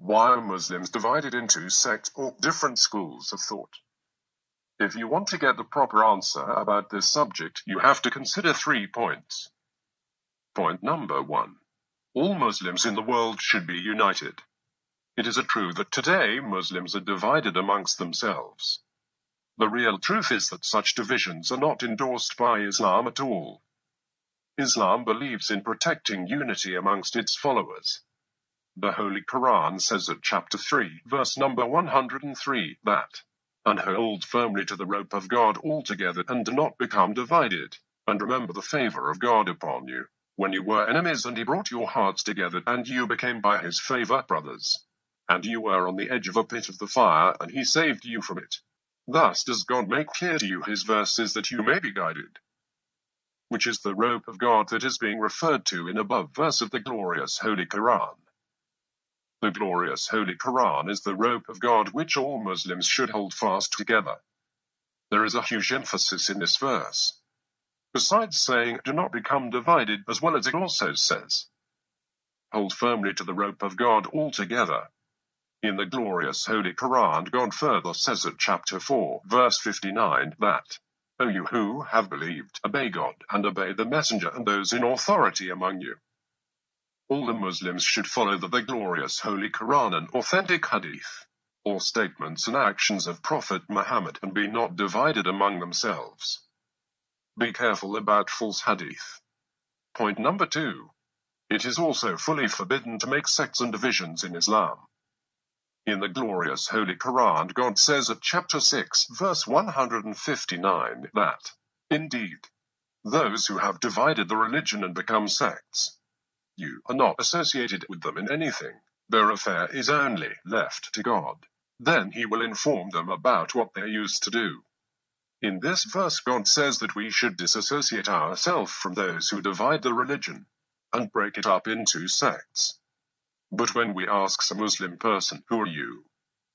Why are Muslims divided into sects or different schools of thought? If you want to get the proper answer about this subject, you have to consider 3 points. Point number 1. All Muslims in the world should be united. It is true that today Muslims are divided amongst themselves. The real truth is that such divisions are not endorsed by Islam at all. Islam believes in protecting unity amongst its followers. The Holy Quran says at chapter 3, verse number 103, that, "And hold firmly to the rope of God altogether, and do not become divided, and remember the favor of God upon you, when you were enemies, and he brought your hearts together, and you became by his favor brothers. And you were on the edge of a pit of the fire, and he saved you from it." Thus does God make clear to you his verses that you may be guided, which is the rope of God that is being referred to in above verse of the glorious Holy Quran. The glorious Holy Quran is the rope of God which all Muslims should hold fast together. There is a huge emphasis in this verse. Besides saying, "Do not become divided," as well as it also says, "Hold firmly to the rope of God altogether." In the glorious Holy Quran, God further says at chapter 4, verse 59, that, "O you who have believed, obey God, and obey the Messenger and those in authority among you." All the Muslims should follow the glorious Holy Quran and authentic hadith, or statements and actions of Prophet Muhammad, and be not divided among themselves. Be careful about false hadith. Point number 2. It is also fully forbidden to make sects and divisions in Islam. In the glorious Holy Quran, God says at chapter 6, verse 159, that, "Indeed, those who have divided the religion and become sects, you are not associated with them in anything. Their affair is only left to God. Then he will inform them about what they used to do." In this verse, God says that we should disassociate ourselves from those who divide the religion and break it up into sects. But when we ask a Muslim person, "Who are you?"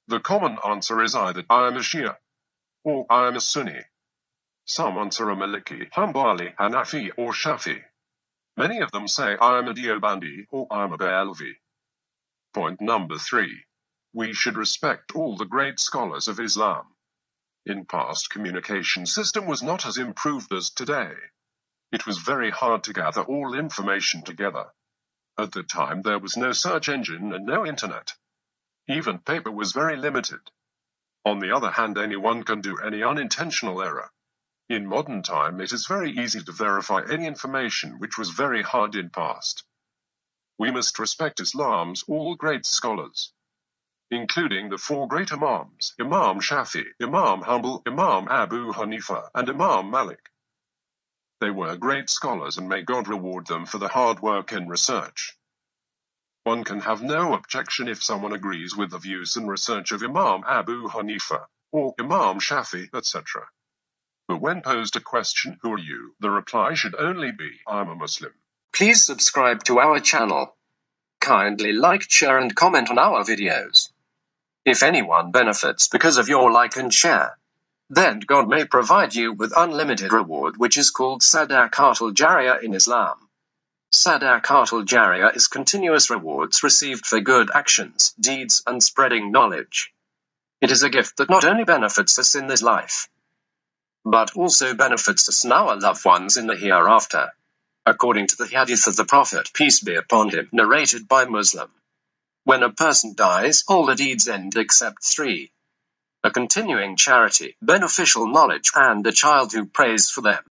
the common answer is either, "I am a Shia," or "I am a Sunni." Some answer a Maliki, Hanbali, Hanafi, or Shafi. Many of them say, "I am a Deobandi," or "I am a Barelvi." Point number 3. We should respect all the great scholars of Islam. In past, communication system was not as improved as today. It was very hard to gather all information together. At the time, there was no search engine and no internet. Even paper was very limited. On the other hand, anyone can do any unintentional error. In modern time, it is very easy to verify any information, which was very hard in past. We must respect Islam's all great scholars, including the 4 great Imams, Imam Shafi, Imam Hanbal, Imam Abu Hanifa, and Imam Malik. They were great scholars, and may God reward them for the hard work and research. One can have no objection if someone agrees with the views and research of Imam Abu Hanifa, or Imam Shafi, etc. But when posed a question, "Who are you?" the reply should only be, "I'm a Muslim." Please subscribe to our channel. Kindly like, share and comment on our videos. If anyone benefits because of your like and share, then God may provide you with unlimited reward, which is called Sadaqatul Jariyah in Islam. Sadaqatul Jariyah is continuous rewards received for good actions, deeds, and spreading knowledge. It is a gift that not only benefits us in this life, but also benefits us and our loved ones in the hereafter. According to the hadith of the Prophet, peace be upon him, narrated by Muslim, when a person dies, all the deeds end except 3. A continuing charity, beneficial knowledge, and a child who prays for them.